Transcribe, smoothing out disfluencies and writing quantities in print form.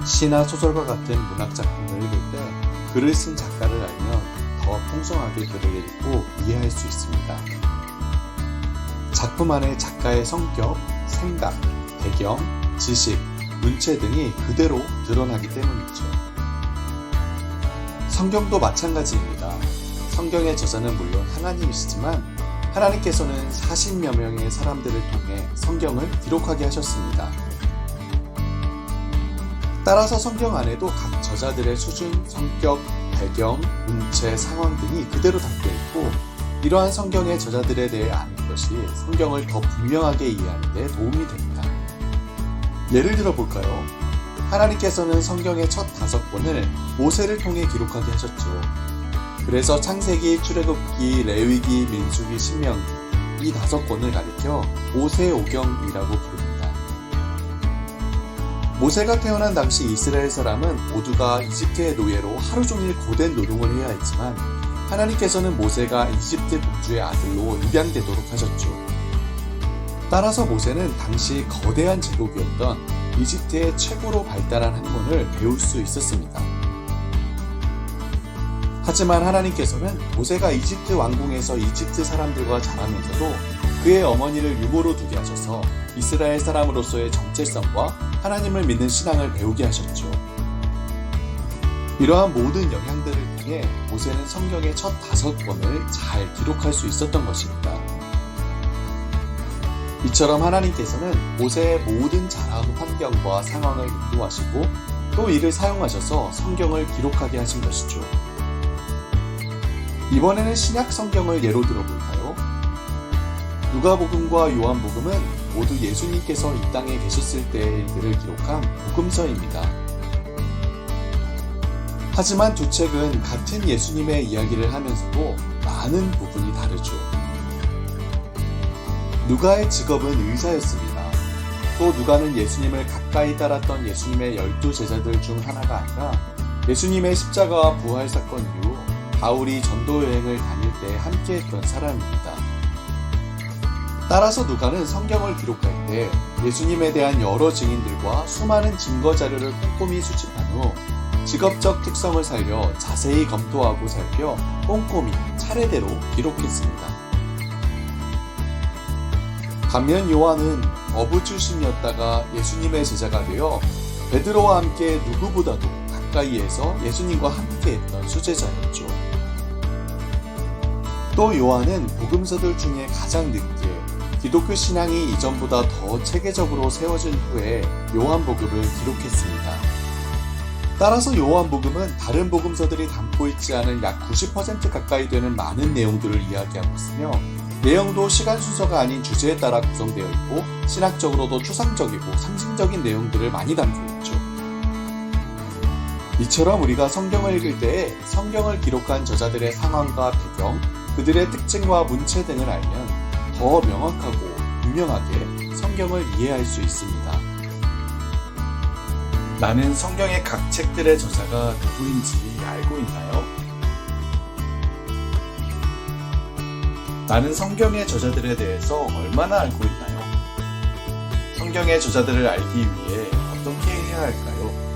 시나 소설과 같은 문학 작품을 읽을 때 글을 쓴 작가를 알면 더 풍성하게 글을 읽고 이해할 수 있습니다. 작품 안에 작가의 성격, 생각, 배경, 지식, 문체 등이 그대로 드러나기 때문이죠. 성경도 마찬가지입니다. 성경의 저자는 물론 하나님이시지만 하나님께서는 40여 명의 사람들을 통해 성경을 기록하게 하셨습니다. 따라서 성경 안에도 각 저자들의 수준, 성격, 배경, 문체, 상황 등이 그대로 담겨있고 이러한 성경의 저자들에 대해 아는 것이 성경을 더 분명하게 이해하는 데 도움이 됩니다. 예를 들어 볼까요? 하나님께서는 성경의 첫 5권을 모세를 통해 기록하게 하셨죠. 그래서 창세기, 출애굽기, 레위기, 민수기, 신명기 이 5권을 가리켜 모세오경이라고 부릅니다. 모세가 태어난 당시 이스라엘 사람은 모두가 이집트의 노예로 하루 종일 고된 노동을 해야 했지만 하나님께서는 모세가 이집트 공주의 아들로 입양되도록 하셨죠. 따라서 모세는 당시 거대한 제국이었던 이집트의 최고로 발달한 학문을 배울 수 있었습니다. 하지만 하나님께서는 모세가 이집트 왕궁에서 이집트 사람들과 자라면서도 그의 어머니를 유모로 두게 하셔서 이스라엘 사람으로서의 정체성과 하나님을 믿는 신앙을 배우게 하셨죠. 이러한 모든 영향들을 통해 모세는 성경의 첫 5권을 잘 기록할 수 있었던 것입니다. 이처럼 하나님께서는 모세의 모든 자라온 환경과 상황을 인도하시고 또 이를 사용하셔서 성경을 기록하게 하신 것이죠. 이번에는 신약 성경을 예로 들어볼까요? 누가복음과 요한복음은 모두 예수님께서 이 땅에 계셨을 때의 일들을 기록한 복음서입니다. 하지만 두 책은 같은 예수님의 이야기를 하면서도 많은 부분이 다르죠. 누가의 직업은 의사였습니다. 또 누가는 예수님을 가까이 따랐던 예수님의 12제자들 중 하나가 아니라 예수님의 십자가와 부활 사건 이후 바울이 전도 여행을 다닐 때 함께했던 사람입니다. 따라서 누가는 성경을 기록할 때 예수님에 대한 여러 증인들과 수많은 증거 자료를 꼼꼼히 수집한 후 직업적 특성을 살려 자세히 검토하고 살펴 꼼꼼히 차례대로 기록했습니다. 반면 요한은 어부 출신이었다가 예수님의 제자가 되어 베드로와 함께 누구보다도 가까이에서 예수님과 함께했던 수제자였죠. 또 요한은 복음서들 중에 가장 늦게 기독교 신앙이 이전보다 더 체계적으로 세워진 후에 요한복음을 기록했습니다. 따라서 요한복음은 다른 복음서들이 담고 있지 않은 약 90% 가까이 되는 많은 내용들을 이야기하고 있으며 내용도 시간 순서가 아닌 주제에 따라 구성되어 있고 신학적으로도 추상적이고 상징적인 내용들을 많이 담고 있죠. 이처럼 우리가 성경을 읽을 때에 성경을 기록한 저자들의 상황과 배경, 그들의 특징과 문체 등을 알면 더 명확하고 분명하게 성경을 이해할 수 있습니다. 나는 성경의 각 책들의 저자가 누구인지 알고 있나요? 나는 성경의 저자들에 대해서 얼마나 알고 있나요? 성경의 저자들을 알기 위해 어떻게 해야 할까요?